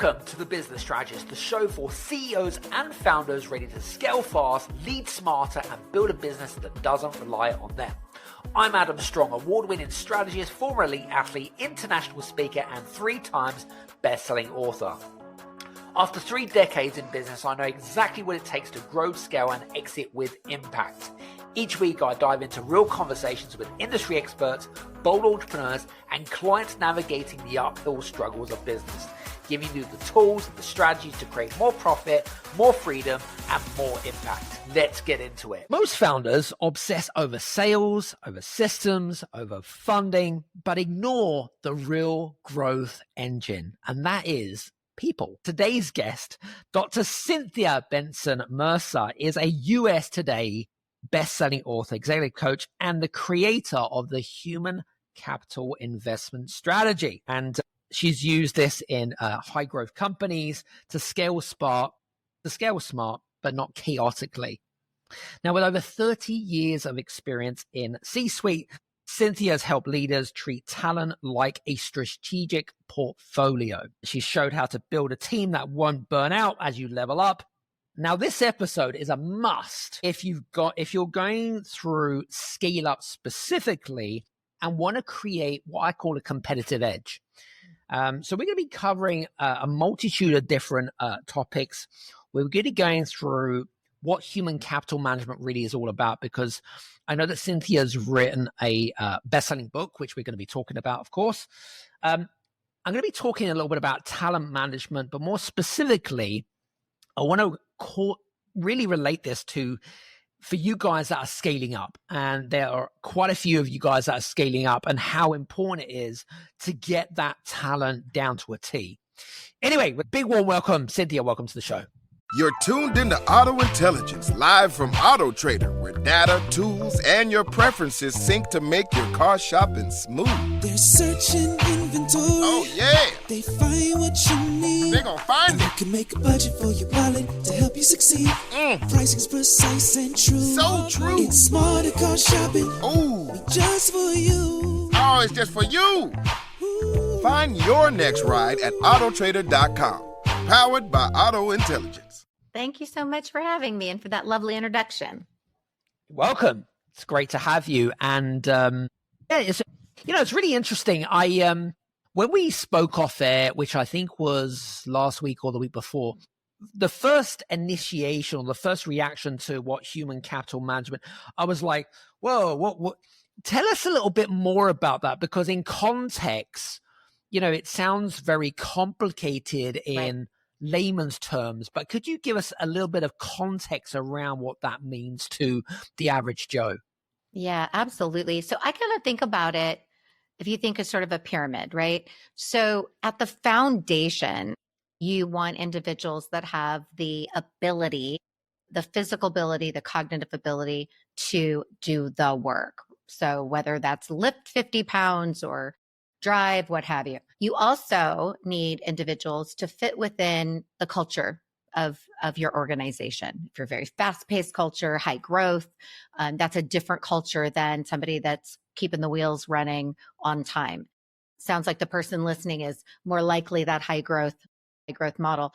Welcome to The Business Strategist, the show for CEOs and founders ready to scale fast, lead smarter, and build a business that doesn't rely on them. I'm Adam Strong, award-winning strategist, former elite athlete, international speaker, and 3 times best-selling author. After 3 decades in business, I know exactly what it takes to grow, scale, and exit with impact. Each week, I dive into real conversations with industry experts, bold entrepreneurs, and clients navigating the uphill struggles of business, giving you the tools and the strategies to create more profit, more freedom, and more impact. Let's get into it. Most founders obsess over sales, over systems, over funding, but ignore the real growth engine, and that is people. Today's guest, Dr. Cynthia Bentzen-Mercer, is a US Today best-selling author, executive coach, and the creator of the Human Capital Investment Strategy. And she's used this in high growth companies to scale smart, but not chaotically. Now, with over 30 years of experience in C-suite, Cynthia has helped leaders treat talent like a strategic portfolio. She showed how to build a team that won't burn out as you level up. Now, this episode is a must if you're going through scale up specifically and want to create what I call a competitive edge. So we're going to be covering a multitude of different topics. We're going to be going through what human capital management really is all about, because I know that Cynthia's written a best-selling book, which we're going to be talking about, of course. I'm going to be talking a little bit about talent management, but more specifically, I want to really relate this to for you guys that are scaling up. And there are quite a few of you guys that are scaling up, and how important it is to get that talent down to a T. Anyway, with big warm welcome, Cynthia, welcome to the show. You're tuned into Auto Intelligence, live from Auto Trader, where data, tools, and your preferences sync to make your car shopping smooth. They're searching inventory. Oh, yeah. They find what you need. They're gonna find and it. They can make a budget for your wallet to help you succeed. Pricing's precise and true. So true. It's smarter car shopping. Ooh. Just for you. Oh, it's just for you. Ooh. Find your next ride at autotrader.com. Powered by Auto Intelligence. Thank you so much for having me and for that lovely introduction. Welcome. It's great to have you. And it's really interesting. When we spoke off air, which I think was last week or the week before, the first initiation or the first reaction to what human capital management, I was like, whoa, what? Tell us a little bit more about that, because in context, it sounds very complicated in layman's terms, but could you give us a little bit of context around what that means to the average Joe? Yeah, absolutely. So I kind of think about it, if you think of sort of a pyramid, right? So at the foundation, you want individuals that have the ability, the physical ability, the cognitive ability to do the work. So whether that's lift 50 pounds or drive, what have you. You also need individuals to fit within the culture of your organization. If you're a very fast-paced culture, high growth, that's a different culture than somebody that's keeping the wheels running on time. Sounds like the person listening is more likely that high growth model.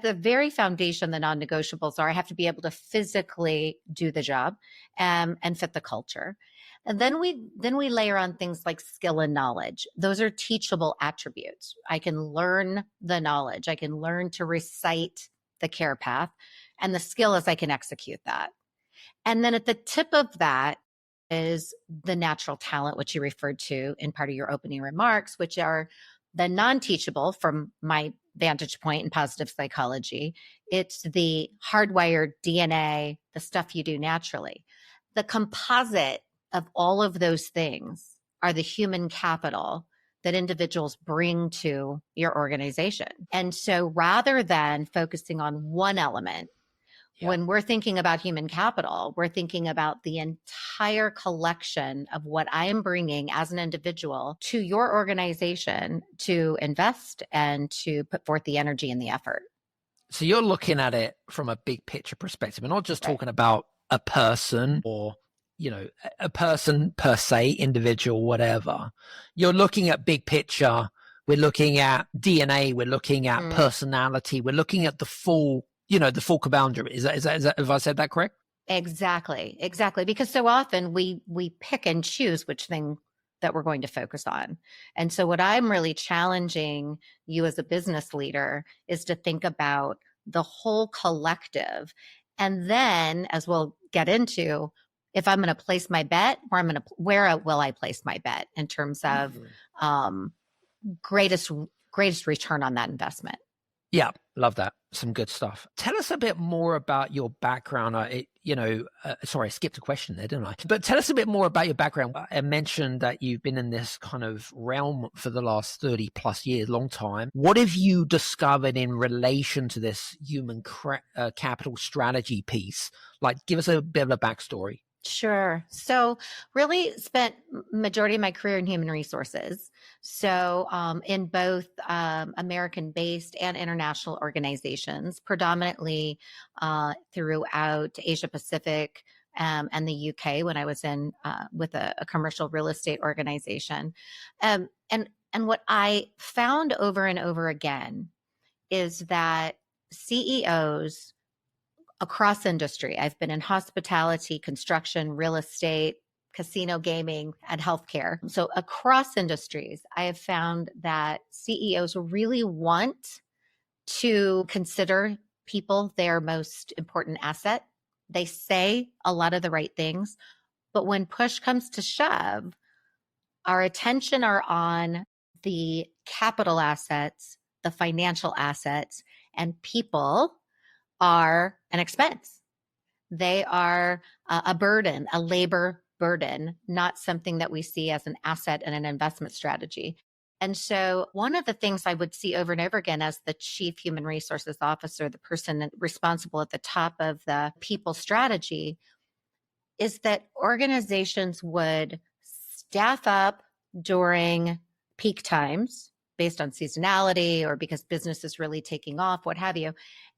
The very foundation, the non-negotiables are I have to be able to physically do the job and fit the culture. And then we layer on things like skill and knowledge. Those are teachable attributes. I can learn the knowledge. I can learn to recite the care path. And the skill is I can execute that. And then at the tip of that is the natural talent, which you referred to in part of your opening remarks, which are the non-teachable from my vantage point in positive psychology. It's the hardwired DNA, the stuff you do naturally. The composite of all of those things are the human capital that individuals bring to your organization. And so rather than focusing on one element, when we're thinking about human capital, we're thinking about the entire collection of what I am bringing as an individual to your organization to invest and to put forth the energy and the effort. So you're looking at it from a big picture perspective. We're not just talking about a person or a person per se, individual, whatever. You're looking at big picture we're looking at DNA, we're looking at personality, we're looking at the full, the full commander. Is that, have I said that correct? Exactly. Because so often we pick and choose which thing that we're going to focus on. And so what I'm really challenging you as a business leader is to think about the whole collective. And then, as we'll get into, if I'm going to place my bet, where will I place my bet in terms of greatest return on that investment? Yeah, love that. Some good stuff. Tell us a bit more about your background. Sorry, I skipped a question there, didn't I? But tell us a bit more about your background. I mentioned that you've been in this kind of realm for the last 30 plus years, long time. What have you discovered in relation to this human capital strategy piece? Like, give us a bit of a backstory. Sure. So really spent majority of my career in human resources. So in both American-based and international organizations, predominantly throughout Asia Pacific and the UK when I was in with a commercial real estate organization. And what I found over and over again is that CEOs across industry. I've been in hospitality, construction, real estate, casino gaming, and healthcare. So across industries, I have found that CEOs really want to consider people their most important asset. They say a lot of the right things, but when push comes to shove, our attention are on the capital assets, the financial assets, and people are an expense. They are a burden, a labor burden, not something that we see as an asset and an investment strategy. And so one of the things I would see over and over again as the chief human resources officer, the person responsible at the top of the people strategy, is that organizations would staff up during peak times based on seasonality or because business is really taking off, what have you,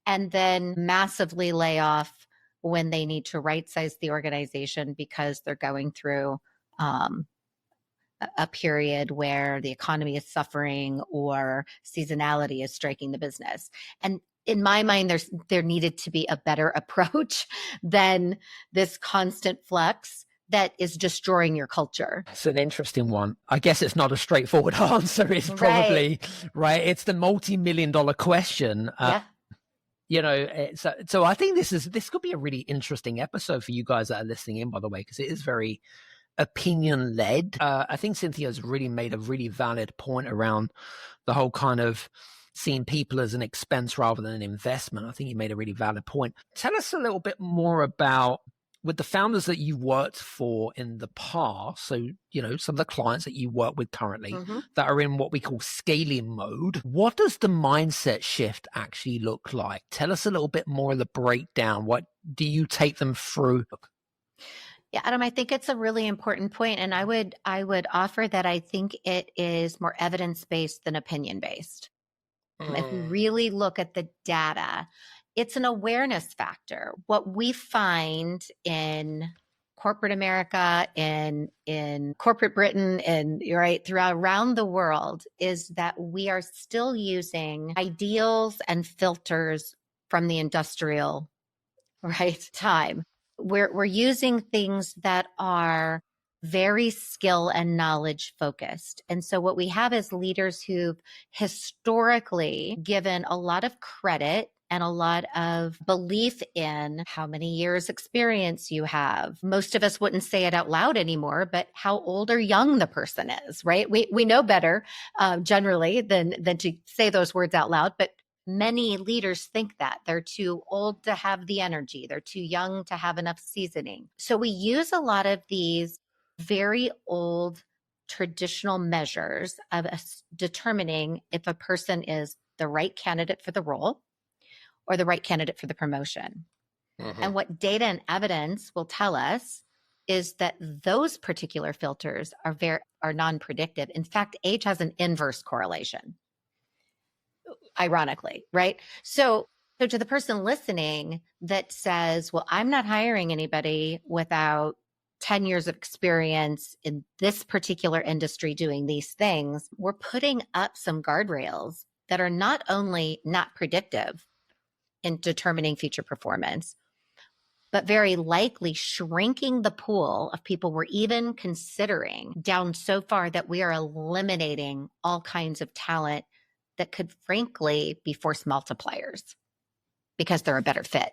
and then massively lay off when they need to right size the organization because they're going through a period where the economy is suffering or seasonality is striking the business. And in my mind, there needed to be a better approach than this constant flux that is destroying your culture. It's an interesting one. I guess it's not a straightforward answer. It's probably right. It's the multi-million-dollar question. So I think this could be a really interesting episode for you guys that are listening in, by the way, because it is very opinion led. I think Cynthia's really made a really valid point around the whole kind of seeing people as an expense rather than an investment. I think you made a really valid point. Tell us a little bit more about, with the founders that you worked for in the past, so, some of the clients that you work with currently that are in what we call scaling mode, what does the mindset shift actually look like? Tell us a little bit more of the breakdown. What do you take them through? Yeah, Adam, I think it's a really important point, and I would offer that I think it is more evidence-based than opinion-based. If we really look at the data, it's an awareness factor. What we find in corporate America, in corporate Britain, and around the world is that we are still using ideals and filters from the industrial time. We're using things that are very skill and knowledge focused. And so what we have is leaders who've historically given a lot of credit and a lot of belief in how many years experience you have. Most of us wouldn't say it out loud anymore, but how old or young the person is, right? We know better generally than to say those words out loud, but many leaders think that they're too old to have the energy. They're too young to have enough seasoning. So we use a lot of these very old traditional measures of determining if a person is the right candidate for the role or the right candidate for the promotion. And what data and evidence will tell us is that those particular filters are non-predictive. In fact, age has an inverse correlation, ironically, right? So to the person listening that says, well, I'm not hiring anybody without 10 years of experience in this particular industry doing these things, we're putting up some guardrails that are not only not predictive in determining future performance, but very likely shrinking the pool of people we're even considering down so far that we are eliminating all kinds of talent that could frankly be force multipliers because they're a better fit.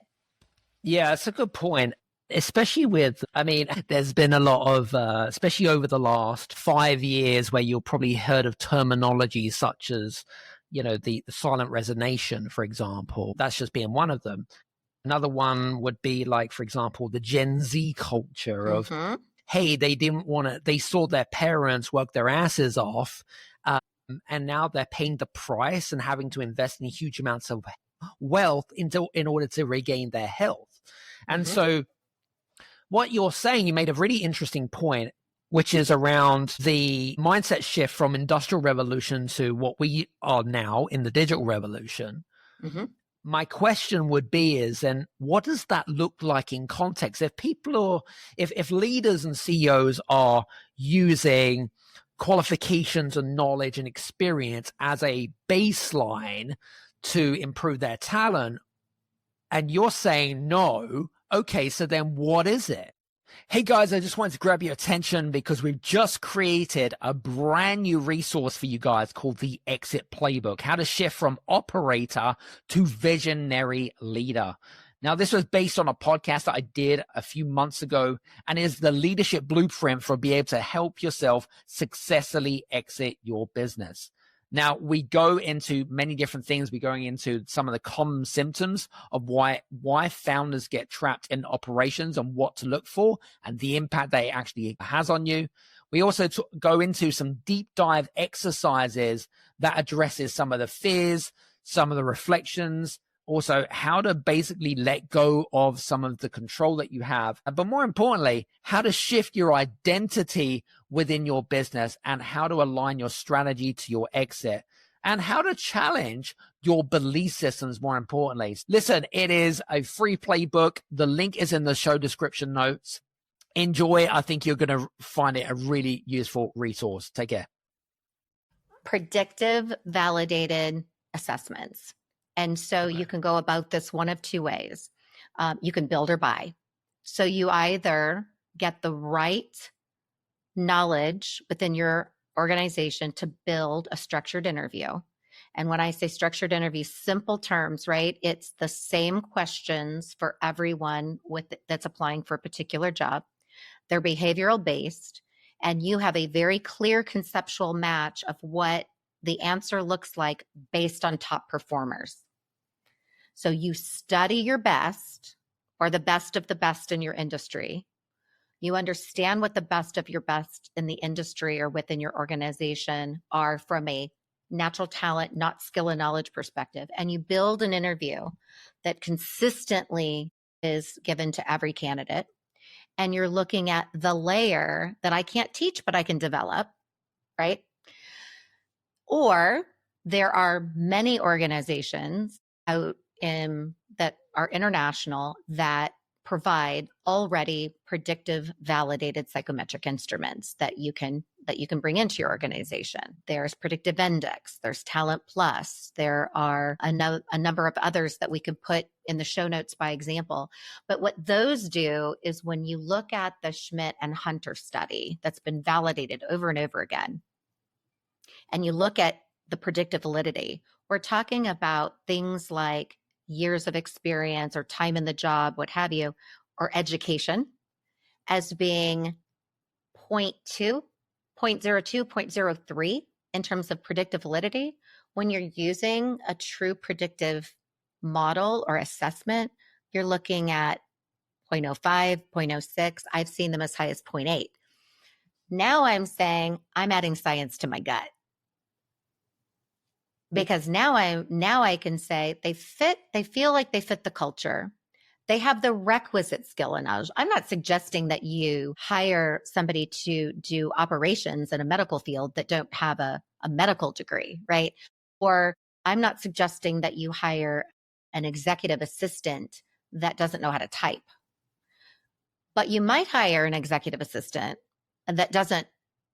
Yeah, that's a good point. Especially with, I mean, there's been a lot of, especially over the last 5 years, where you've probably heard of terminology such as, the silent resignation, for example. That's just being one of them. Another one would be like, for example, the Gen Z culture of, hey, they saw their parents work their asses off, and now they're paying the price and having to invest in huge amounts of wealth in order to regain their health. And so what you're saying, you made a really interesting point, which is around the mindset shift from industrial revolution to what we are now in the digital revolution. My question would be and what does that look like in context? If leaders and CEOs are using qualifications and knowledge and experience as a baseline to improve their talent, and you're saying no, okay, so then what is it? Hey guys, I just wanted to grab your attention because we've just created a brand new resource for you guys called the Exit Playbook, how to shift from operator to visionary leader. Now, this was based on a podcast that I did a few months ago and is the leadership blueprint for being able to help yourself successfully exit your business. Now, we go into many different things. We're going into some of the common symptoms of why founders get trapped in operations and what to look for and the impact that it actually has on you. We also go into some deep dive exercises that addresses some of the fears, some of the reflections, also how to basically let go of some of the control that you have. But more importantly, how to shift your identity within your business and how to align your strategy to your exit and how to challenge your belief systems, more importantly. Listen, it is a free playbook. The link is in the show description notes. Enjoy. I think you're going to find it a really useful resource. Take care. Predictive validated assessments. And so you can go about this one of two ways. You can build or buy. So you either get the right knowledge within your organization to build a structured interview. And when I say structured interview, simple terms, right? It's the same questions for everyone that's applying for a particular job. They're behavioral based, and you have a very clear conceptual match of what the answer looks like based on top performers. So you study your best or the best of the best in your industry. You understand what the best of your best in the industry or within your organization are from a natural talent, not skill and knowledge perspective. And you build an interview that consistently is given to every candidate. And you're looking at the layer that I can't teach, but I can develop, right? Or there are many organizations out that are international that provide already predictive validated psychometric instruments that you can bring into your organization. There's Predictive Index, there's Talent Plus, there are a number of others that we could put in the show notes by example. But what those do is when you look at the Schmidt and Hunter study that's been validated over and over again, and you look at the predictive validity, we're talking about things like years of experience or time in the job, what have you, or education as being 0.2, 0.02, 0.03 in terms of predictive validity. When you're using a true predictive model or assessment, you're looking at 0.05, 0.06. I've seen them as high as 0.8. Now I'm saying I'm adding science to my gut. Because now I can say they feel like they fit the culture. They have the requisite skill and knowledge. I'm not suggesting that you hire somebody to do operations in a medical field that don't have a medical degree, right? Or I'm not suggesting that you hire an executive assistant that doesn't know how to type. But you might hire an executive assistant that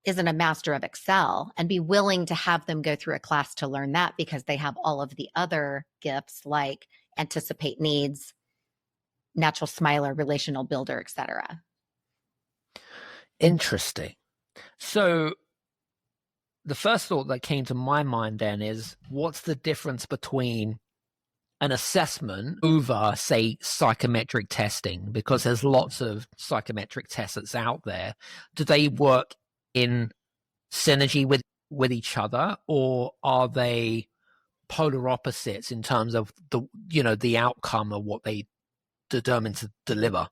isn't a master of Excel and be willing to have them go through a class to learn that because they have all of the other gifts like anticipate needs, natural smiler, relational builder, etc. Interesting. So the first thought that came to my mind then is, what's the difference between an assessment over, say, psychometric testing? Because there's lots of psychometric tests that's out there. Do they work in synergy with each other, or are they polar opposites in terms of the outcome of what they determine to deliver?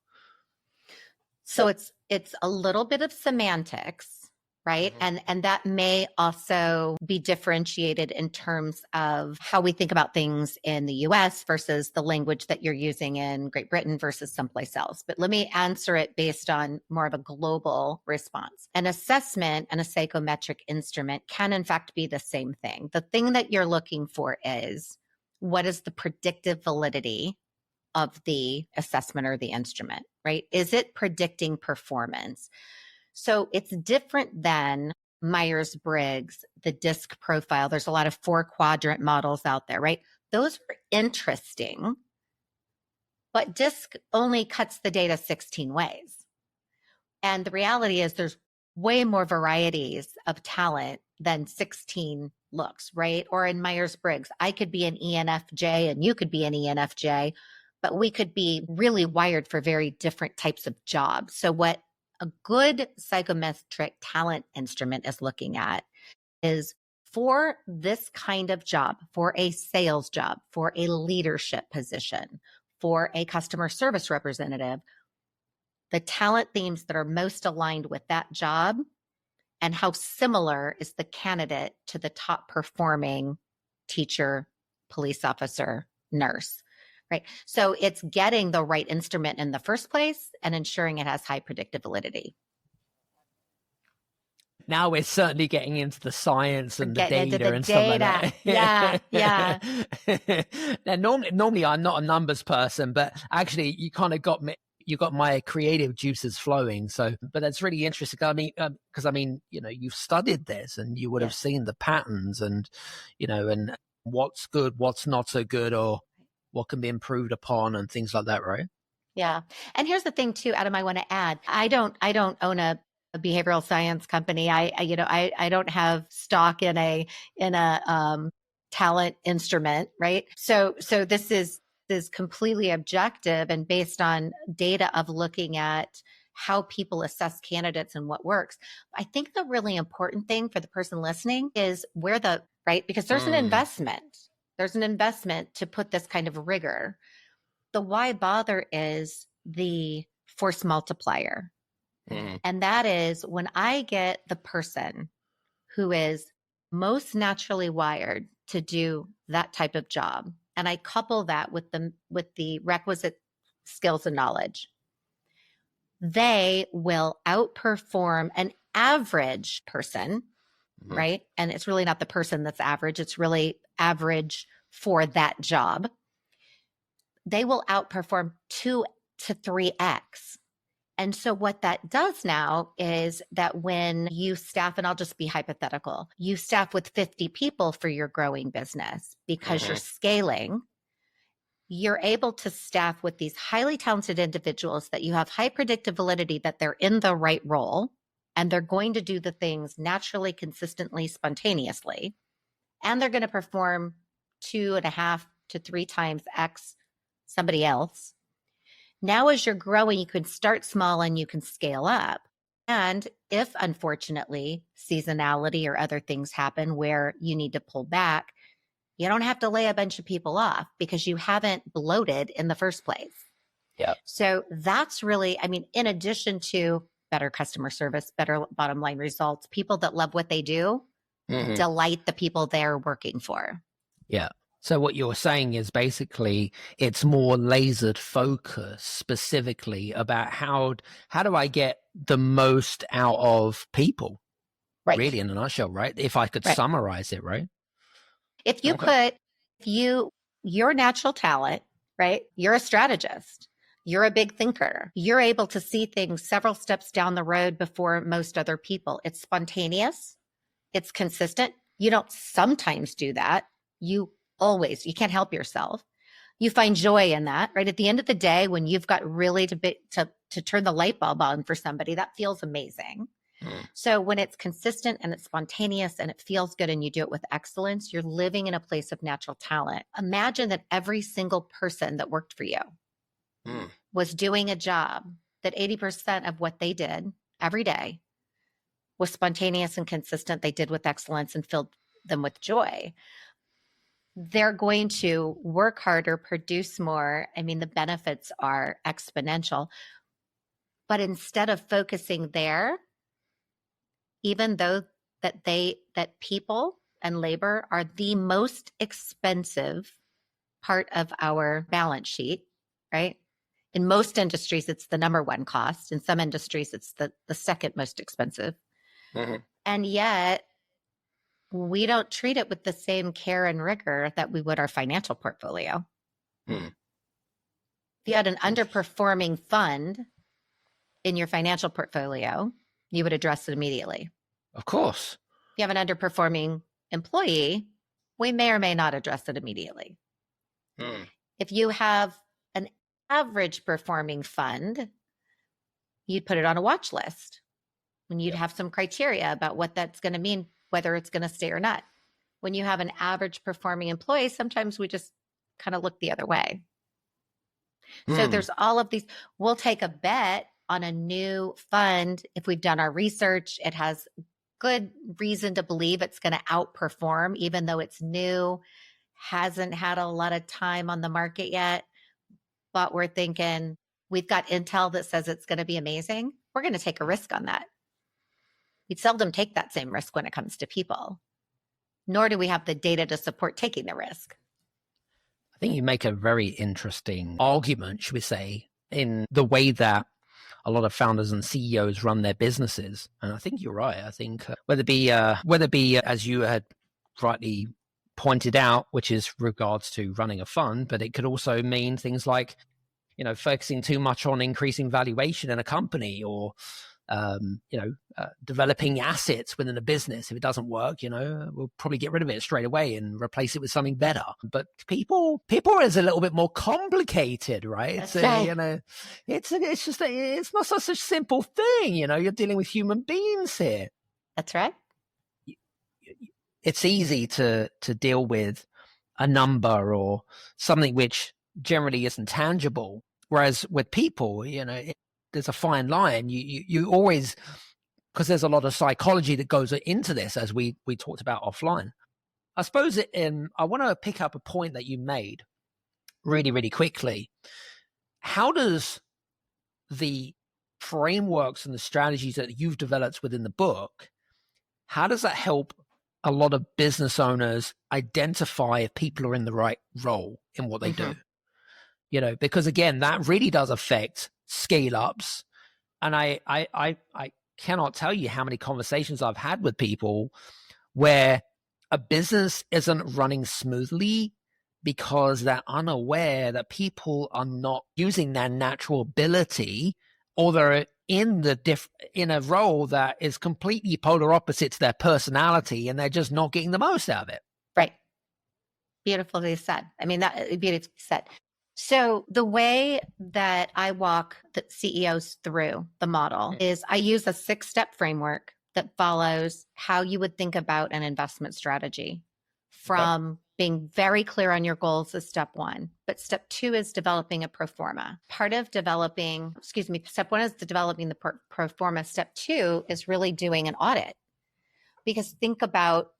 So it's a little bit of semantics, right? Mm-hmm. And that may also be differentiated in terms of how we think about things in the US versus the language that you're using in Great Britain versus someplace else. But let me answer it based on more of a global response. An assessment and a psychometric instrument can in fact be the same thing. The thing that you're looking for is, what is the predictive validity of the assessment or the instrument, right? Is it predicting performance? So it's different than Myers-Briggs, the DISC profile. There's a lot of 4-quadrant models out there, right? Those are interesting, but DISC only cuts the data 16 ways. And the reality is there's way more varieties of talent than 16 looks, right? Or in Myers-Briggs, I could be an ENFJ and you could be an ENFJ, but we could be really wired for very different types of jobs. So what a good psychometric talent instrument is looking at is, for this kind of job, for a sales job, for a leadership position, for a customer service representative, the talent themes that are most aligned with that job and how similar is the candidate to the top performing teacher, police officer, nurse. Right. So it's getting the right instrument in the first place and ensuring it has high predictive validity. Now we're certainly getting into the science and the data and stuff like that. Yeah. Now, normally I'm not a numbers person, but actually you kind of got me. You got my creative juices flowing. So, but that's really interesting. I mean, because you've studied this and you would have seen the patterns and, and what's good, what's not so good, or what can be improved upon and things like that, right? Yeah. And here's the thing too, Adam, I want to add, I don't own a behavioral science company. I don't have stock in a talent instrument, right? So this is completely objective and based on data of looking at how people assess candidates and what works. I think the really important thing for the person listening is right? Because there's an investment. There's an investment to put this kind of rigor. The why bother is the force multiplier. And that is when I get the person who is most naturally wired to do that type of job, and I couple that with the requisite skills and knowledge, they will outperform an average person, right? And it's really not the person that's average. It's really average for that job. They will outperform 2 to 3x. And so what that does now is that when you staff, and I'll just be hypothetical, you staff with 50 people for your growing business because you're scaling, you're able to staff with these highly talented individuals that you have high predictive validity that they're in the right role and they're going to do the things naturally, consistently, spontaneously, and they're going to perform 2.5 to 3 times X somebody else. Now, as you're growing, you can start small and you can scale up. And if, unfortunately, seasonality or other things happen where you need to pull back, you don't have to lay a bunch of people off because you haven't bloated in the first place. Yeah. So that's really, in addition to better customer service, better bottom line results, people that love what they do delight the people they're working for. Yeah. So what you're saying is basically it's more lasered focus specifically about how do I get the most out of people, right? Really, in a nutshell, right? If I could summarize it, right? If you put your natural talent, right? You're a strategist. You're a big thinker. You're able to see things several steps down the road before most other people. It's spontaneous. It's consistent. You don't sometimes do that. You can't help yourself. You find joy in that, right? At the end of the day, when you've got really to turn the light bulb on for somebody, that feels amazing. So when it's consistent and it's spontaneous and it feels good and you do it with excellence, you're living in a place of natural talent. Imagine that every single person that worked for you was doing a job that 80% of what they did every day was spontaneous and consistent. They did with excellence and filled them with joy. They're going to work harder, produce more. I mean, the benefits are exponential. But instead of focusing there, even though that people and labor are the most expensive part of our balance sheet, right? In most industries, it's the number one cost. In some industries, it's the second most expensive. And yet, we don't treat it with the same care and rigor that we would our financial portfolio. If you had an underperforming fund in your financial portfolio, you would address it immediately. Of course. If you have an underperforming employee, we may or may not address it immediately. If you have an average performing fund, you'd put it on a watch list. And you'd have some criteria about what that's going to mean, whether it's going to stay or not. When you have an average performing employee, sometimes we just kind of look the other way. So there's all of these. We'll take a bet on a new fund. If we've done our research, it has good reason to believe it's going to outperform, even though it's new, hasn't had a lot of time on the market yet. But we're thinking we've got intel that says it's going to be amazing. We're going to take a risk on that. We'd seldom take that same risk when it comes to people, nor do we have the data to support taking the risk. I think you make a very interesting argument, should we say, in the way that a lot of founders and CEOs run their businesses. And I think you're right. I think whether it be as you had rightly pointed out, which is regards to running a fund, but it could also mean things like, focusing too much on increasing valuation in a company or developing assets within a business. If it doesn't work, we'll probably get rid of it straight away and replace it with something better. But people is a little bit more complicated, right? It's it's not such a simple thing. You're dealing with human beings here. That's right. It's easy to deal with a number or something which generally isn't tangible. Whereas with people, there's a fine line. You always, because there's a lot of psychology that goes into this, as we talked about offline. I suppose I want to pick up a point that you made really, really quickly. How does the frameworks and the strategies that you've developed within the book, how does that help a lot of business owners identify if people are in the right role in what they do? Because again, that really does affect scale ups. And I cannot tell you how many conversations I've had with people where a business isn't running smoothly because they're unaware that people are not using their natural ability, or they're in a role that is completely polar opposite to their personality, and they're just not getting the most out of it. Right. Beautifully said. Beautifully said. So the way that I walk the CEOs through the model is I use a 6-step framework that follows how you would think about an investment strategy, from being very clear on your goals is step 1. But step 2 is developing a pro forma. Step 1 is developing the pro forma. Step 2 is really doing an audit. Because think about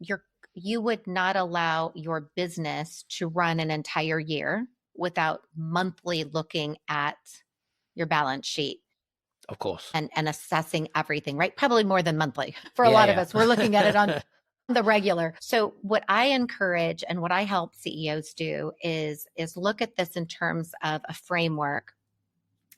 you would not allow your business to run an entire year without monthly looking at your balance sheet. Of course. And assessing everything, right? Probably more than monthly. For a lot of us, we're looking at it on the regular. So what I encourage and what I help CEOs do is look at this in terms of a framework.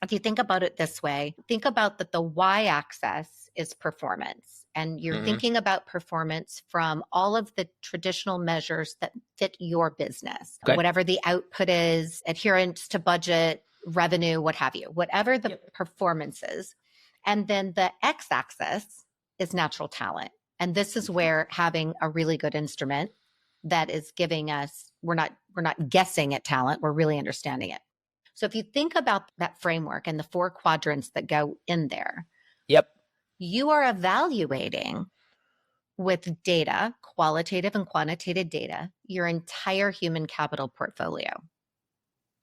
If you think about it this way, think about that the y-axis is performance. And you're thinking about performance from all of the traditional measures that fit your business. Okay. Whatever the output is, adherence to budget, revenue, what have you, whatever the performance is. And then the x-axis is natural talent. And this is where having a really good instrument that is giving us, we're not guessing at talent, we're really understanding it. So if you think about that framework and the 4 quadrants that go in there, you are evaluating with data, qualitative and quantitative data, your entire human capital portfolio.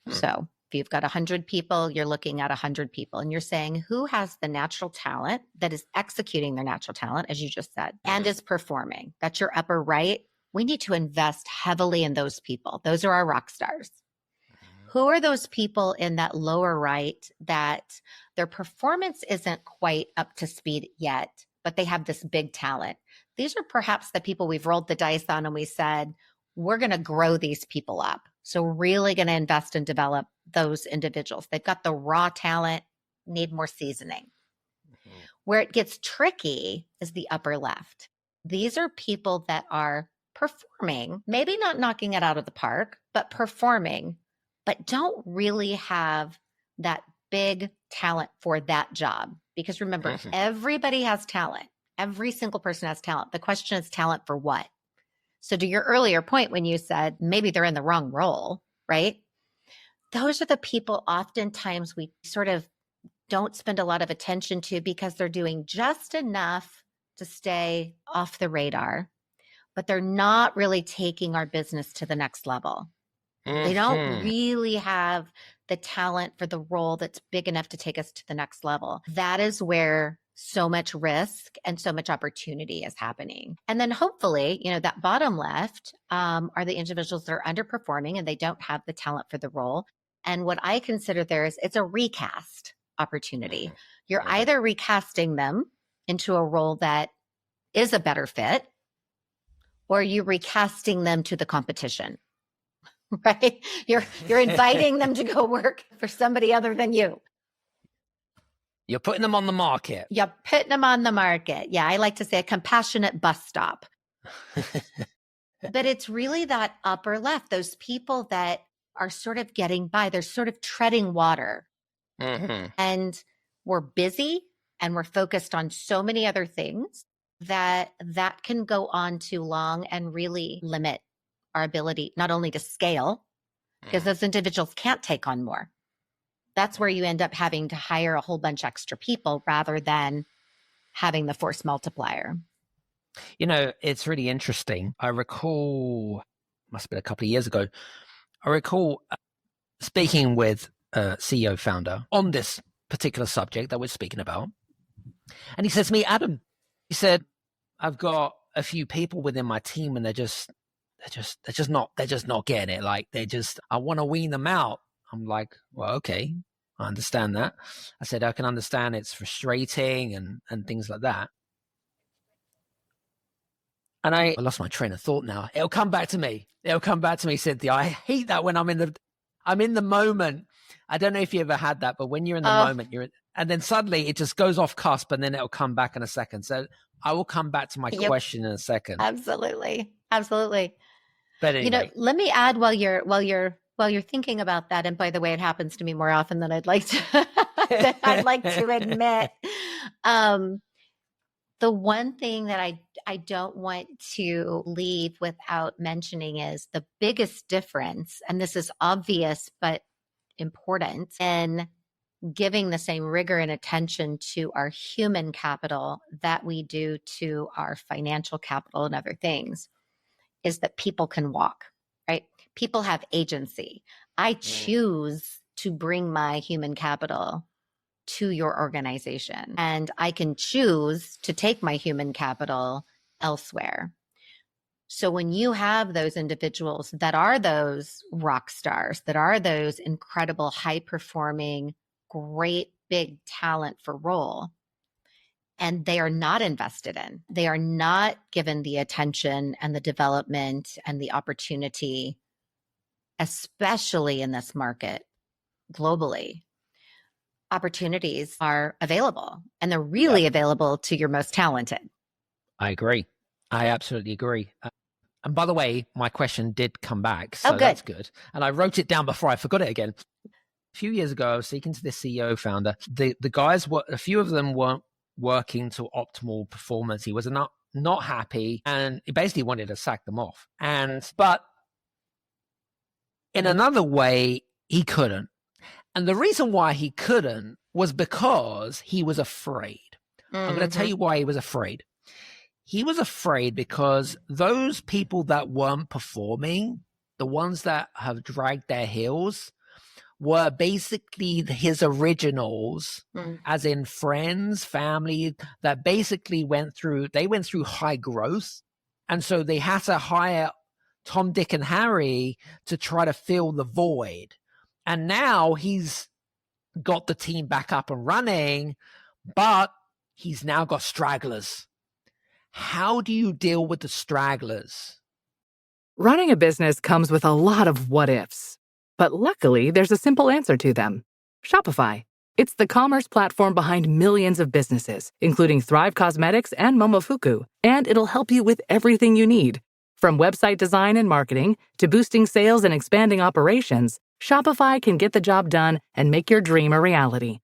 So if you've got 100 people, you're looking at 100 people and you're saying who has the natural talent that is executing their natural talent, as you just said, and is performing. That's your upper right. We need to invest heavily in those people. Those are our rock stars. Who are those people in that lower right that their performance isn't quite up to speed yet, but they have this big talent? These are perhaps the people we've rolled the dice on and we said, we're going to grow these people up. So really going to invest and develop those individuals. They've got the raw talent, need more seasoning. Where it gets tricky is the upper left. These are people that are performing, maybe not knocking it out of the park, but performing, but don't really have that big talent for that job. Because remember, everybody has talent. Every single person has talent. The question is talent for what? So to your earlier point, when you said maybe they're in the wrong role, right? Those are the people oftentimes we sort of don't spend a lot of attention to because they're doing just enough to stay off the radar, but they're not really taking our business to the next level. They don't really have the talent for the role that's big enough to take us to the next level. That is where so much risk and so much opportunity is happening. And then hopefully, that bottom left are the individuals that are underperforming and they don't have the talent for the role. And what I consider there is it's a recast opportunity. You're either recasting them into a role that is a better fit, or you're recasting them to the competition. Right? You're inviting them to go work for somebody other than you. You're putting them on the market. You're putting them on the market. Yeah, I like to say a compassionate bus stop. But it's really that upper left, those people that are sort of getting by. They're sort of treading water. And we're busy and we're focused on so many other things that can go on too long and really limit our ability not only to scale, because those individuals can't take on more. That's where you end up having to hire a whole bunch extra people rather than having the force multiplier. It's really interesting. I recall, must have been a couple of years ago, I recall speaking with a CEO founder on this particular subject that we're speaking about. And he says to me, Adam, he said, I've got a few people within my team and they're just not getting it. Like I want to wean them out. I'm like, well, okay, I understand that. I said, I can understand it's frustrating and things like that. And I lost my train of thought now. It'll come back to me, Cynthia. I hate that when I'm in the moment. I don't know if you ever had that, but when you're in the moment, and then suddenly it just goes off cusp and then it'll come back in a second. So I will come back to my question in a second. Absolutely. But anyway, let me add while you're thinking about that. And by the way, it happens to me more often than I'd like to admit. The one thing that I don't want to leave without mentioning is the biggest difference, and this is obvious but important, in giving the same rigor and attention to our human capital that we do to our financial capital and other things, is that people can walk, right? People have agency. I choose to bring my human capital to your organization, and I can choose to take my human capital elsewhere. So when you have those individuals that are those rock stars, that are those incredible, high performing, great big talent for role, and they are not invested in, they are not given the attention and the development and the opportunity, especially in this market globally, opportunities are available, and they're really available to your most talented. I agree. I absolutely agree. And by the way, my question did come back. So good. That's good. And I wrote it down before I forgot it again. few years ago, I was speaking to this CEO founder. The guys, a few of them weren't working to optimal performance. He was not happy, and he basically wanted to sack them off. But in another way, he couldn't. And the reason why he couldn't was because he was afraid. I'm going to tell you why he was afraid. He was afraid because those people that weren't performing, the ones that have dragged their heels, were basically his originals, as in friends, family, that basically went through high growth. And so they had to hire Tom, Dick, and Harry to try to fill the void. And now he's got the team back up and running, but he's now got stragglers. How do you deal with the stragglers? Running a business comes with a lot of what ifs, but luckily there's a simple answer to them. Shopify. It's the commerce platform behind millions of businesses, including Thrive Cosmetics and Momofuku, and it'll help you with everything you need. From website design and marketing to boosting sales and expanding operations, Shopify can get the job done and make your dream a reality.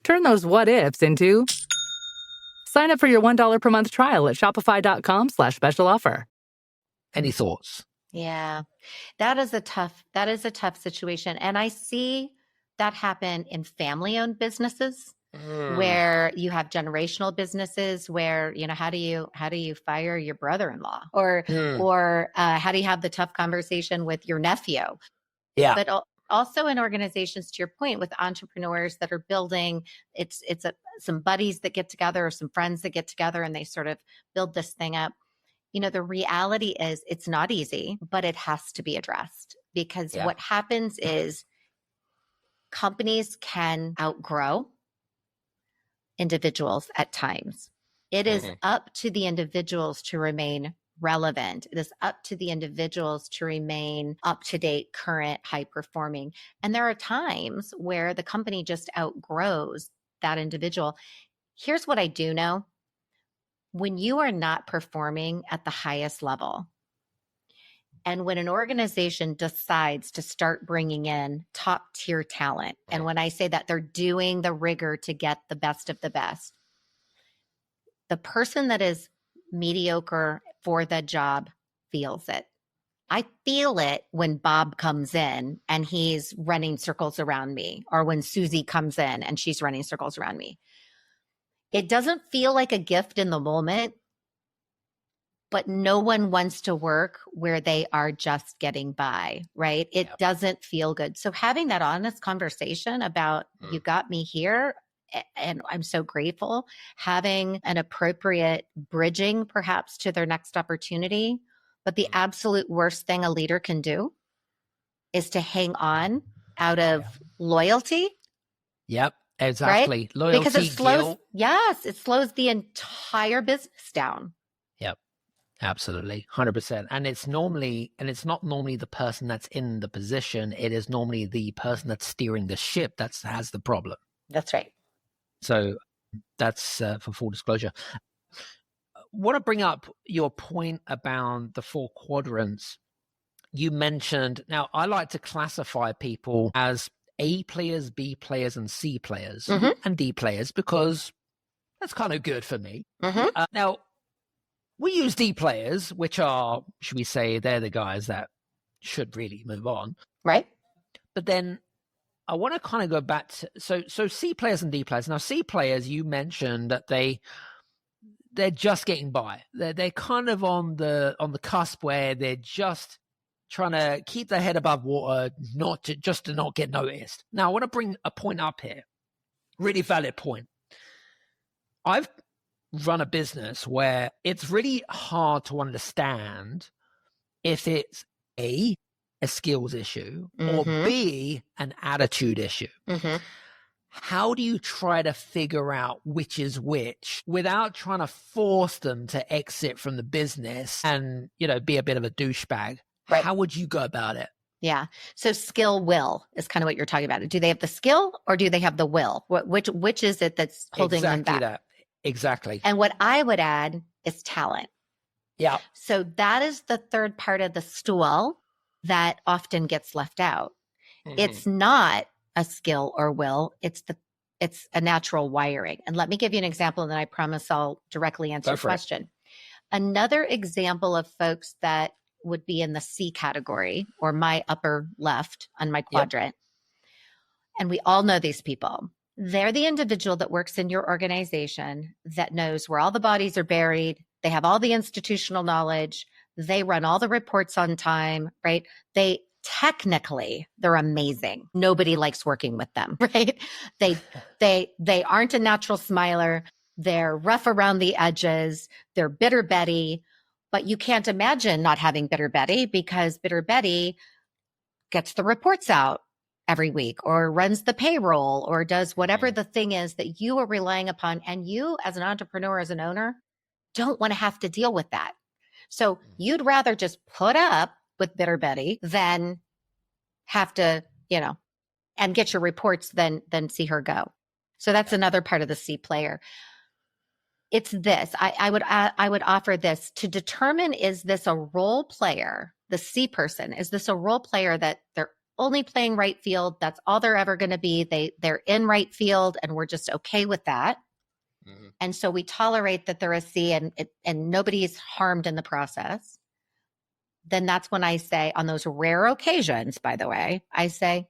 Turn those what ifs into... Sign up for your $1 per month trial at shopify.com/special offer. Any thoughts? Yeah, that is a tough situation. And I see that happen in family-owned businesses where you have generational businesses where, how do you fire your brother-in-law or how do you have the tough conversation with your nephew? Yeah. But also in organizations, to your point, with entrepreneurs that are building, some buddies that get together or some friends that get together and they sort of build this thing up. The reality is it's not easy, but it has to be addressed because what happens is companies can outgrow individuals at times. It is up to the individuals to remain relevant. It is up to the individuals to remain up to date, current, high performing. And there are times where the company just outgrows that individual. Here's what I do know. When you are not performing at the highest level, and when an organization decides to start bringing in top tier talent, and when I say that, they're doing the rigor to get the best of the best, the person that is mediocre for the job feels it. I feel it when Bob comes in and he's running circles around me, or when Susie comes in and she's running circles around me. It doesn't feel like a gift in the moment, but no one wants to work where they are just getting by, right? It doesn't feel good. So having that honest conversation about you got me here, and I'm so grateful, having an appropriate bridging perhaps to their next opportunity. But the absolute worst thing a leader can do is to hang on out of loyalty. Yep, exactly. Right? Loyalty, because it slows, guilt. it slows the entire business down. Yep, absolutely, 100%. And it's not normally the person that's in the position. It is normally the person that's steering the ship that has the problem. That's right. So that's for full disclosure. Want to bring up your point about the 4 quadrants. You mentioned, now I like to classify people as A players, B players, and C players, and D players, because that's kind of good for me. Now, we use D players, which are, should we say, they're the guys that should really move on. Right. But then I want to kind of go back to, so C players and D players. Now, C players, you mentioned that they're just getting by. They're kind of on the cusp where they're just trying to keep their head above water, to not get noticed. Now, I want to bring a point up here. Really valid point. I've run a business where it's really hard to understand if it's A, a skills issue, or B, an attitude issue. How do you try to figure out which is which without trying to force them to exit from the business and, be a bit of a douchebag? Right. How would you go about it? Yeah. So skill will is kind of what you're talking about. Do they have the skill or do they have the will? Which is it that's holding them back? Exactly. And what I would add is talent. Yeah. So that is the third part of the stool that often gets left out. It's not a skill or will. It's a natural wiring. And let me give you an example, and then I promise I'll directly answer your question. Another example of folks that would be in the C category, or my upper left on my quadrant, and we all know these people. They're the individual that works in your organization that knows where all the bodies are buried. They have all the institutional knowledge. They run all the reports on time, right? They're amazing. Nobody likes working with them, right? They aren't a natural smiler. They're rough around the edges. They're bitter Betty, but you can't imagine not having bitter Betty, because bitter Betty gets the reports out every week, or runs the payroll, or does whatever the thing is that you are relying upon. And you, as an entrepreneur, as an owner, don't want to have to deal with that. So you'd rather just put up with bitter Betty than have to, and get your reports than see her go. So that's another part of the C player. It's this. I would offer this to determine, is this a role player, the C person? Is this a role player that they're only playing right field? That's all they're ever going to be. They're in right field, and we're just okay with that. Mm-hmm. And so we tolerate that they're a C, and nobody's harmed in the process. Then that's when I say, on those rare occasions, by the way, I say,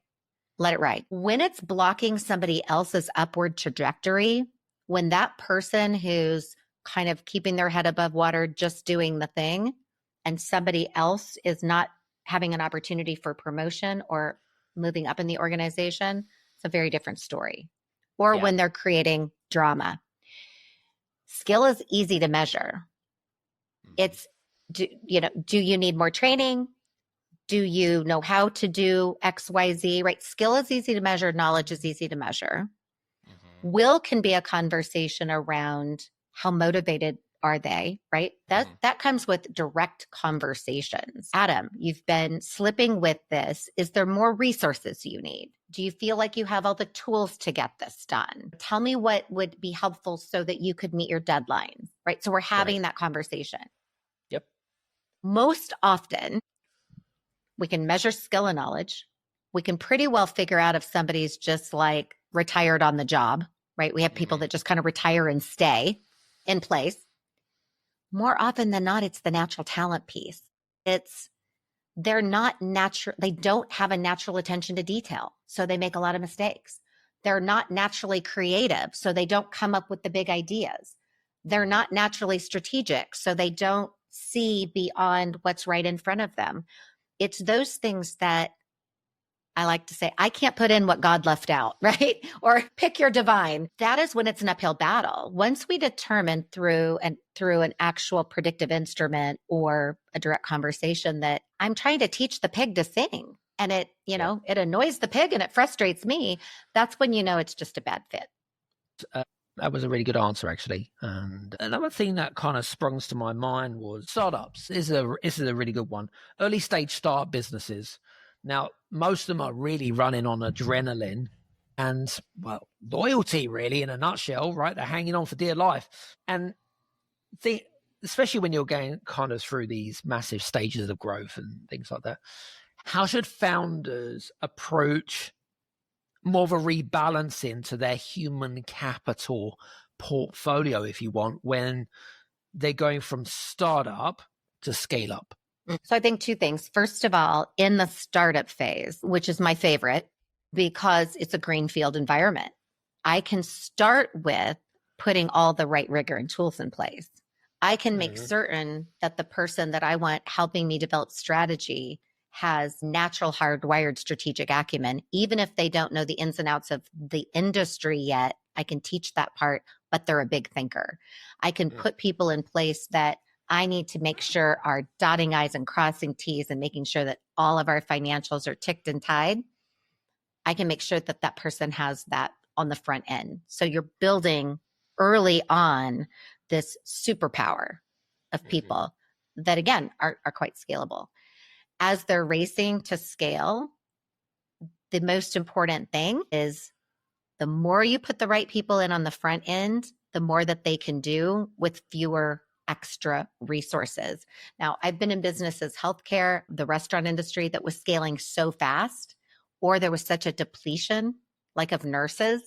let it ride. When it's blocking somebody else's upward trajectory, when that person who's kind of keeping their head above water, just doing the thing, and somebody else is not having an opportunity for promotion or moving up in the organization, it's a very different story. Or when they're creating drama. Skill is easy to measure. It's, do you need more training? Do you know how to do X, Y, Z, right? Skill is easy to measure. Knowledge is easy to measure. Mm-hmm. Will can be a conversation around how motivated are they, right? That comes with direct conversations. Adam, you've been slipping with this. Is there more resources you need? Do you feel like you have all the tools to get this done? Tell me what would be helpful so that you could meet your deadlines, right? So we're having that conversation. Yep. Most often, we can measure skill and knowledge. We can pretty well figure out if somebody's just like retired on the job, right? We have people that just kind of retire and stay in place. More often than not, it's the natural talent piece. They're not natural. They don't have a natural attention to detail. So they make a lot of mistakes. They're not naturally creative. So they don't come up with the big ideas. They're not naturally strategic. So they don't see beyond what's right in front of them. It's those things that I like to say, I can't put in what God left out, right? Or pick your divine. That is when it's an uphill battle. Once we determine through an actual predictive instrument or a direct conversation that I'm trying to teach the pig to sing, and it annoys the pig and it frustrates me, that's when it's just a bad fit. That was a really good answer, actually. And another thing that kind of sprung to my mind was startups. This is a really good one. Early stage startup businesses. Now, most of them are really running on adrenaline and, well, loyalty, really, in a nutshell, right? They're hanging on for dear life. And especially when you're going kind of through these massive stages of growth and things like that, how should founders approach more of a rebalancing to their human capital portfolio, if you want, when they're going from startup to scale up? So I think two things. First of all, in the startup phase, which is my favorite because it's a greenfield environment, I can start with putting all the right rigor and tools in place. I can make certain that the person that I want helping me develop strategy has natural hardwired strategic acumen. Even if they don't know the ins and outs of the industry yet, I can teach that part, but they're a big thinker. I can put people in place that I need to make sure are dotting I's and crossing T's and making sure that all of our financials are ticked and tied. I can make sure that that person has that on the front end. So you're building early on this superpower of people that, again, are quite scalable. As they're racing to scale, the most important thing is the more you put the right people in on the front end, the more that they can do with fewer extra resources. Now, I've been in businesses, healthcare, the restaurant industry that was scaling so fast. or there was such a depletion, like of nurses,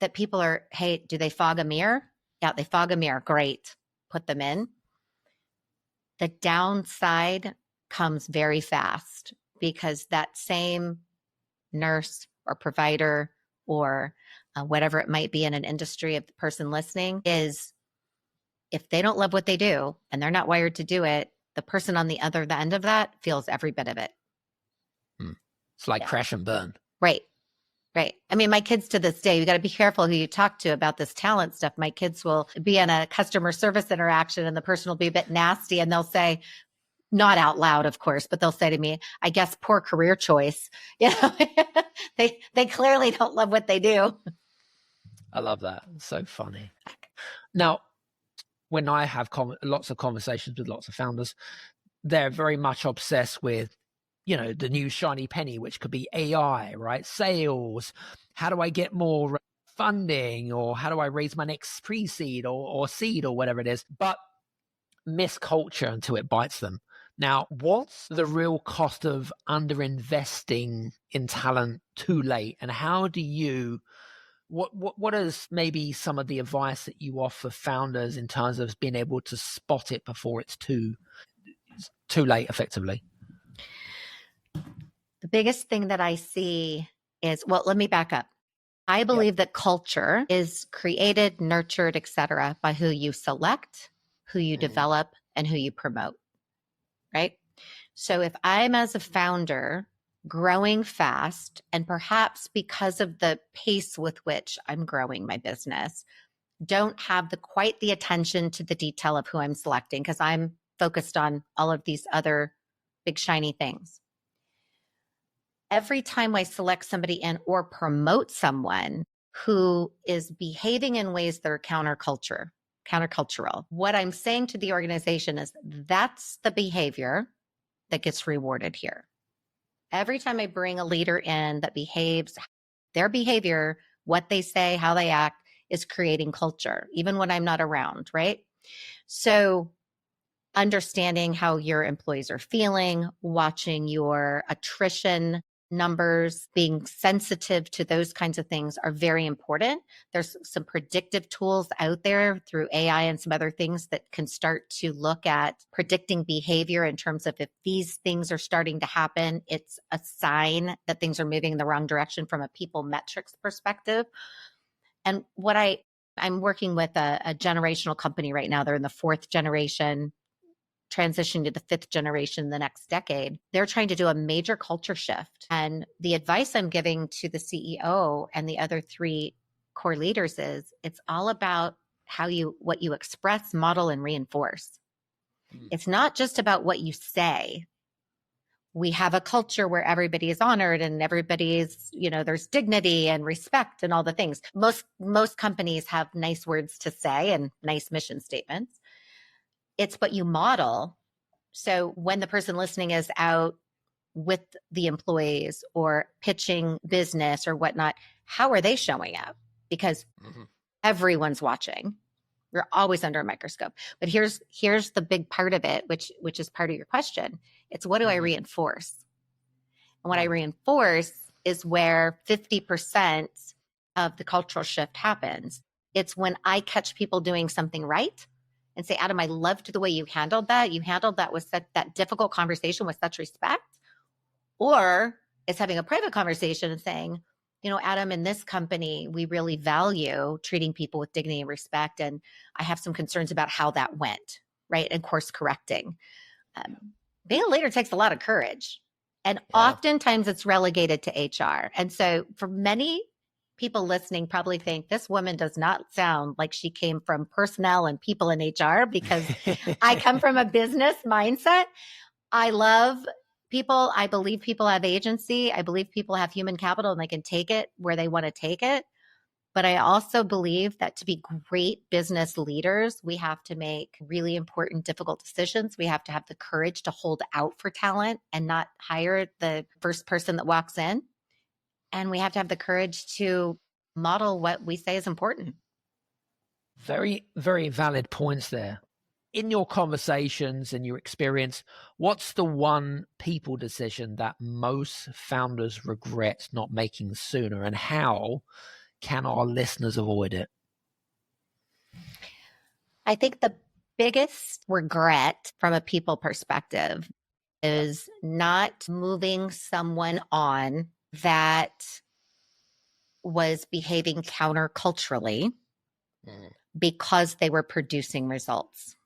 that people are, hey, do they fog a mirror? Yeah, they fog a mirror. Great. Put them in. The downside comes very fast because that same nurse or provider or whatever it might be in an industry of the person listening is, if they don't love what they do and they're not wired to do it, the person on the other end of that feels every bit of it. It's like crash and burn. Right. Right. I mean, my kids to this day, you got to be careful who you talk to about this talent stuff. My kids will be in a customer service interaction and the person will be a bit nasty and they'll say, not out loud, of course, but they'll say to me, I guess poor career choice. You know, they clearly don't love what they do. I love that. It's so funny. Now, when I have lots of conversations with lots of founders, they're very much obsessed with, you know, the new shiny penny, which could be AI, right? Sales. How do I get more funding, or how do I raise my next pre-seed or seed or whatever it is? But miss culture until it bites them. Now, what's the real cost of underinvesting in talent too late? And how do you, what is maybe some of the advice that you offer founders in terms of being able to spot it before it's too late, effectively? The biggest thing that I see is, well, let me back up. I believe that culture is created, nurtured, etc., by who you select, who you develop, and who you promote, right? So if I'm, as a founder, growing fast, and perhaps because of the pace with which I'm growing my business, don't have quite the attention to the detail of who I'm selecting because I'm focused on all of these other big shiny things. Every time I select somebody in or promote someone who is behaving in ways that are countercultural, what I'm saying to the organization is that's the behavior that gets rewarded here. Every time I bring a leader in that behaves, their behavior, what they say, how they act is creating culture, even when I'm not around, right? So understanding how your employees are feeling, watching your attrition numbers, being sensitive to those kinds of things are very important. There's some predictive tools out there through AI and some other things that can start to look at predicting behavior in terms of if these things are starting to happen, it's a sign that things are moving in the wrong direction from a people metrics perspective. And what I'm working with a generational company right now. They're in the 4th generation, transitioning to the 5th generation the next decade. They're trying to do a major culture shift. And the advice I'm giving to the CEO and the other 3 core leaders is it's all about what you express, model, and reinforce. It's not just about what you say. We have a culture where everybody is honored and everybody is, there's dignity and respect and all the things. Most companies have nice words to say and nice mission statements. It's what you model. So when the person listening is out with the employees or pitching business or whatnot, how are they showing up? Because everyone's watching. You're always under a microscope. But here's the big part of it, which is part of your question. It's what do I reinforce? And what I reinforce is where 50% of the cultural shift happens. It's when I catch people doing something right and say, Adam, I loved the way you handled that. You handled that with that difficult conversation with such respect. Or it's having a private conversation and saying, Adam, in this company, we really value treating people with dignity and respect. And I have some concerns about how that went, right? And course correcting. Being a leader takes a lot of courage. And oftentimes it's relegated to HR. And so for many people listening probably think this woman does not sound like she came from personnel and people in HR, because I come from a business mindset. I love people. I believe people have agency. I believe people have human capital and they can take it where they want to take it. But I also believe that to be great business leaders, we have to make really important, difficult decisions. We have to have the courage to hold out for talent and not hire the first person that walks in. And we have to have the courage to model what we say is important. Very, very valid points there. in your conversations and your experience, what's the one people decision that most founders regret not making sooner, and how can our listeners avoid it? I think the biggest regret from a people perspective is not moving someone on that was behaving counterculturally because they were producing results,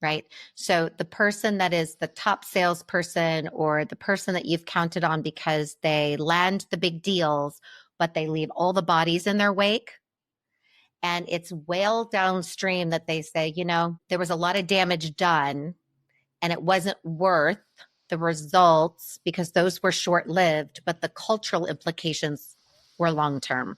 right? So the person that is the top salesperson or the person that you've counted on because they land the big deals, but they leave all the bodies in their wake. And it's well downstream that they say, you know, there was a lot of damage done and it wasn't worth the results because those were short-lived, but the cultural implications were long-term.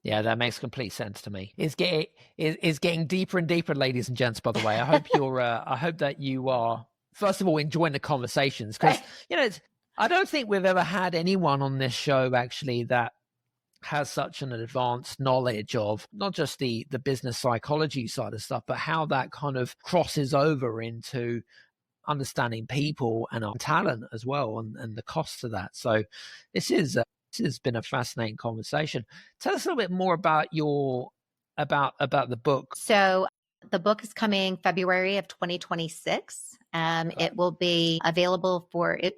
Yeah, that makes complete sense to me. It's getting deeper and deeper, ladies and gents. By the way, I hope I hope that you are, first of all, enjoying the conversations, because I don't think we've ever had anyone on this show actually that has such an advanced knowledge of not just the business psychology side of stuff, but how that kind of crosses over into understanding people and our talent as well, and the costs of that. So this has been a fascinating conversation. Tell us a little bit more about about the book. So the book is coming February of 2026. It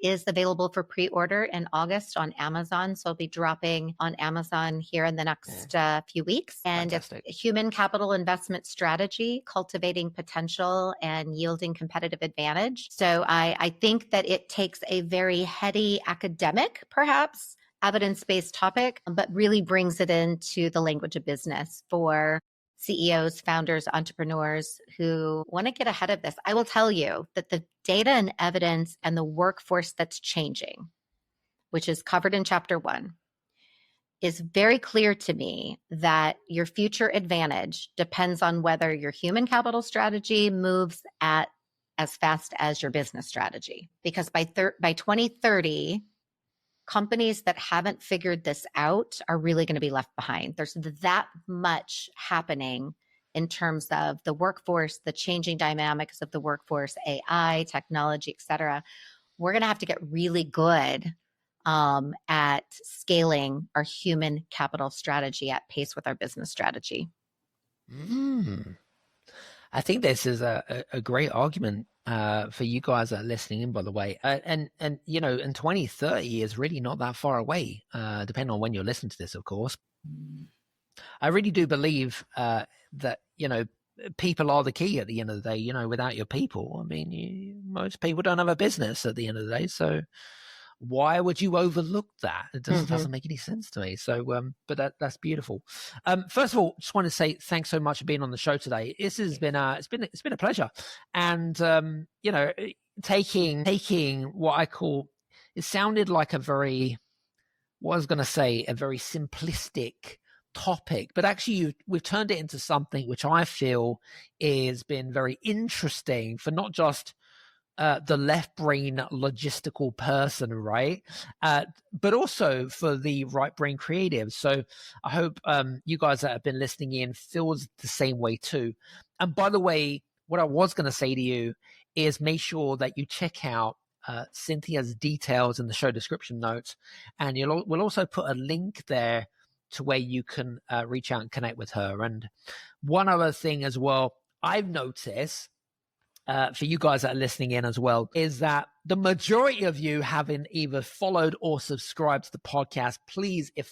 is available for pre-order in August on Amazon. So it'll be dropping on Amazon here in the next few weeks. And Fantastic. It's human capital investment strategy, cultivating potential and yielding competitive advantage. So I think that it takes a very heady academic, perhaps, evidence-based topic, but really brings it into the language of business for CEOs, founders, entrepreneurs who want to get ahead of this. I will tell you that the data and evidence and the workforce that's changing, which is covered in chapter 1, is very clear to me that your future advantage depends on whether your human capital strategy moves at as fast as your business strategy. Because by 2030, companies that haven't figured this out are really going to be left behind. There's that much happening in terms of the workforce, the changing dynamics of the workforce, AI, technology, et cetera. We're going to have to get really good at scaling our human capital strategy at pace with our business strategy. I think this is a great argument for you guys that are listening in, by the way. And you know, and 2030 is really not that far away, depending on when you're listening to this, of course. I really do believe that, you know, people are the key at the end of the day. You know, without your people, I mean, most people don't have a business at the end of the day. So why would you overlook that? It doesn't make any sense to me. So, but that's beautiful. First of all, just want to say thanks so much for being on the show today. This has been it's been a pleasure. And you know, taking what I call, it sounded like a very simplistic topic, but actually we've turned it into something which I feel has been very interesting for not just the left brain logistical person, right? But also for the right brain creative. So I hope you guys that have been listening in feels the same way too. And by the way, what I was going to say to you is make sure that you check out Cynthia's details in the show description notes. And we'll also put a link there to where you can reach out and connect with her. And one other thing as well, I've noticed, for you guys that are listening in as well, is that the majority of you haven't either followed or subscribed to the podcast. Please, if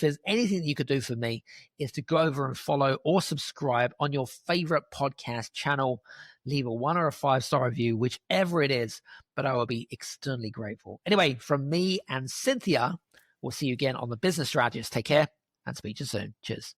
there's anything that you could do for me, is to go over and follow or subscribe on your favorite podcast channel. Leave a 1 or a 5-star review, whichever it is, but I will be extremely grateful. Anyway, from me and Cynthia, we'll see you again on The Business Strategist. Take care and speak to you soon. Cheers.